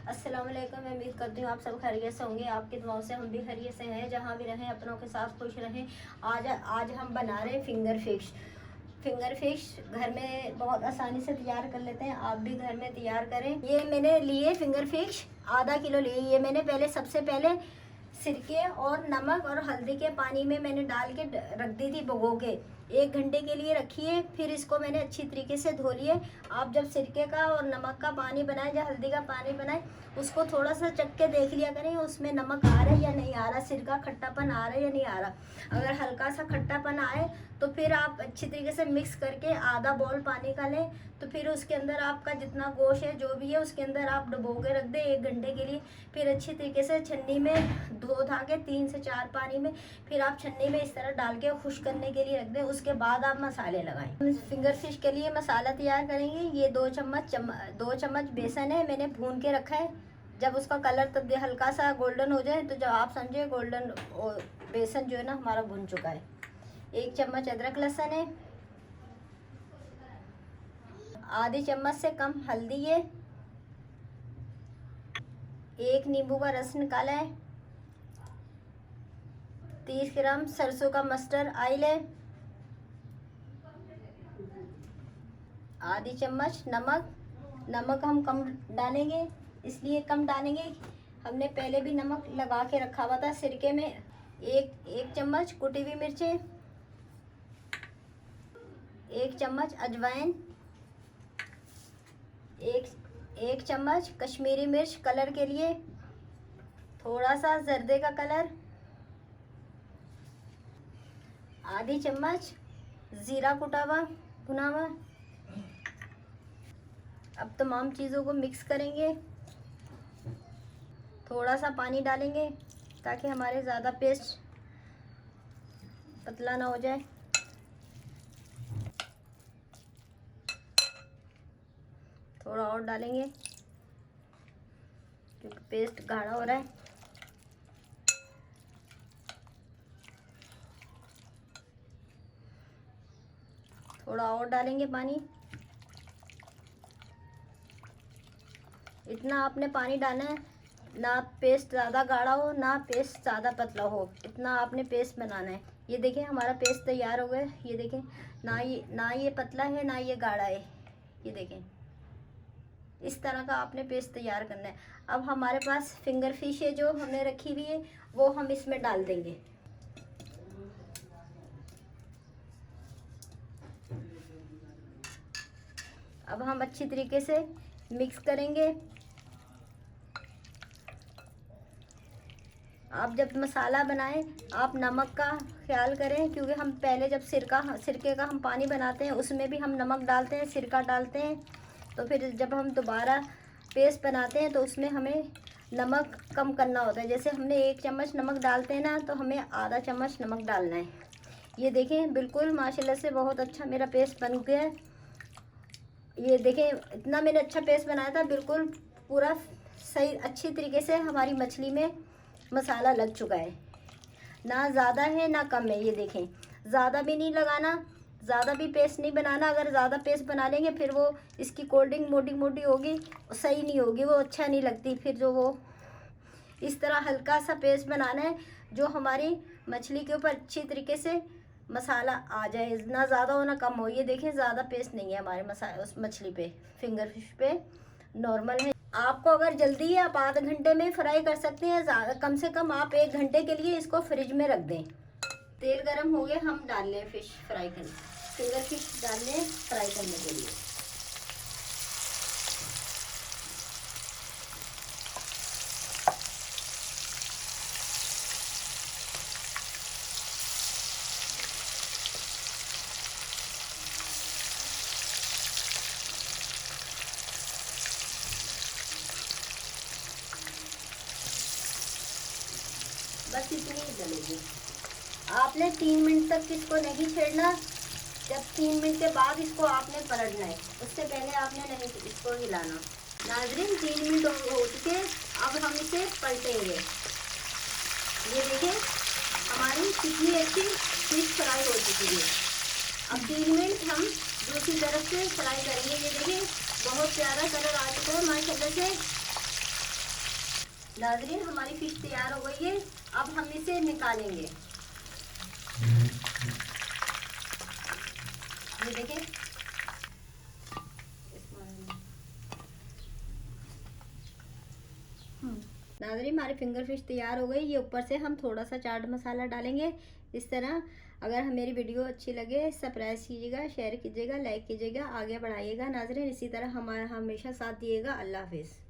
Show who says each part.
Speaker 1: अस्सलाम वालेकुम। मैं उम्मीद करती हूँ आप सब खैरियत से होंगे। आपकी दुआओं से हम भी खैरियत से हैं। जहाँ भी रहें अपनों के साथ खुश रहें। आज हम बना रहे हैं फिंगर फिश घर में बहुत आसानी से तैयार कर लेते हैं। आप भी घर में तैयार करें। ये मैंने लिए फिंगर फिश आधा किलो लिए। ये मैंने सबसे पहले सिरके और नमक और हल्दी के पानी में मैंने डाल के रख दी थी भिगो के। 1 घंटे के लिए रखिए। फिर इसको मैंने अच्छी तरीके से धो लिए। आप जब सिरके का और नमक का पानी बनाएं या हल्दी का पानी बनाएं, उसको थोड़ा सा चख के देख लिया करें उसमें नमक आ रहा है या नहीं आ रहा, सिरका खट्टापन आ रहा है या नहीं आ रहा। अगर हल्का सा खट्टापन आए तो फिर आप अच्छी तरीके से मिक्स करके आधा बॉल पानी का लें। तो फिर उसके अंदर आपका जितना गोश्त है जो भी है उसके अंदर आप डुबो के रख दें 1 घंटे के लिए। फिर अच्छी तरीके से छन्नी में धो धा के 3 से 4 पानी में फिर आप छन्नी में इस तरह डाल के खुश करने के लिए रख दें। उसके बाद आप मसाले लगाएं। फिंगर फिश के लिए मसाला तैयार करेंगे। ये 2 चम्मच बेसन है, मैंने भून के रखा है। जब उसका कलर तब हल्का सा गोल्डन हो जाए तो जब आप समझे गोल्डन बेसन जो है ना हमारा भुन चुका है। 1 चम्मच अदरक लहसुन है, आधी चम्मच से कम हल्दी है, 1 नींबू का रस निकाला है, 30 ग्राम सरसों का मस्टर्ड ऑयल है, आधी चम्मच नमक हम कम डालेंगे, इसलिए कम डालेंगे, हमने पहले भी नमक लगा के रखा हुआ था सिरके में। एक चम्मच कुटी हुई मिर्चें, 1 चम्मच अजवाइन, 1 चम्मच कश्मीरी मिर्च कलर के लिए, थोड़ा सा जर्दे का कलर, आधी चम्मच ज़ीरा कुटा हुआ भुना हुआ। अब तमाम चीज़ों को मिक्स करेंगे। थोड़ा सा पानी डालेंगे ताकि हमारे ज़्यादा पेस्ट पतला ना हो जाए। थोड़ा और डालेंगे क्योंकि पेस्ट गाढ़ा हो रहा है। थोड़ा और डालेंगे पानी। इतना आपने पानी डालना है, ना पेस्ट ज़्यादा गाढ़ा हो ना पेस्ट ज़्यादा पतला हो, इतना आपने पेस्ट बनाना है। ये देखें हमारा पेस्ट तैयार हो गया। ये देखें ना ये पतला है ना ये गाढ़ा है। ये देखें इस तरह का आपने पेस्ट तैयार करना है। अब हमारे पास फिंगर फिश है जो हमने रखी हुई है वो हम इसमें डाल देंगे। अब हम अच्छी तरीके से मिक्स करेंगे। आप जब मसाला बनाएं आप नमक का ख्याल करें क्योंकि हम पहले जब सिरके का हम पानी बनाते हैं उसमें भी हम नमक डालते हैं, सिरका डालते हैं। तो फिर जब हम दोबारा पेस्ट बनाते हैं तो उसमें हमें नमक कम करना होता है। जैसे हमने 1 चम्मच नमक डालते हैं ना तो हमें आधा चम्मच नमक डालना है। ये देखें बिल्कुल माशाल्लाह से बहुत अच्छा मेरा पेस्ट बन गया है। ये देखें इतना मैंने अच्छा पेस्ट बनाया था, बिल्कुल पूरा सही अच्छी तरीके से हमारी मछली में मसाला लग चुका है। ना ज़्यादा है ना कम है। ये देखें ज़्यादा भी नहीं लगाना, ज़्यादा भी पेस्ट नहीं बनाना। अगर ज़्यादा पेस्ट बना लेंगे फिर वो इसकी कोल्डिंग मोटी मोटी होगी, सही नहीं होगी, वो अच्छा नहीं लगती। फिर जो वो इस तरह हल्का सा पेस्ट बनाना है जो हमारी मछली के ऊपर अच्छी तरीके से मसाला आ जाए, ना ज़्यादा हो ना कम हो। ये देखें ज़्यादा पेस्ट नहीं है हमारे मसाले उस मछली पे, फिंगर फिश पे नॉर्मल है। आपको अगर जल्दी है आप आधे घंटे में फ्राई कर सकते हैं। कम से कम आप 1 घंटे के लिए इसको फ्रिज में रख दें। तेल गरम हो गया, हम डाल लें फिश फ्राई करने, फिंगर फिश डाल लें फ्राई करने के लिए। बस इतनी ही डलेगी। आपने 3 मिनट तक इसको नहीं छेड़ना। जब 3 मिनट के बाद इसको आपने पलटना है, उससे पहले आपने नहीं इसको हिलाना। नाज़रीन 3 मिनट हो चुके, अब हम इसे पलटेंगे। ये देखें हमारी कितनी अच्छी फिश फ्राई हो चुकी है। अब 3 मिनट हम दूसरी तरफ से फ्राई करेंगे। ये देखें बहुत प्यारा कलर आ चुका है माशाल्लाह से। नाज़रीन हमारी फिश तैयार हो गई है, अब हम इसे निकालेंगे। ये देखिए, नाज़रीन हमारी फिंगर फिश तैयार हो गई। ये ऊपर से हम थोड़ा सा चाट मसाला डालेंगे इस तरह। अगर हम मेरी वीडियो अच्छी लगे सब्सक्राइब कीजिएगा, शेयर कीजिएगा, लाइक कीजिएगा, आगे बढ़ाइएगा नाज़रीन। इसी तरह हमारा हमेशा साथ दिएगा। अल्लाह हाफिज़।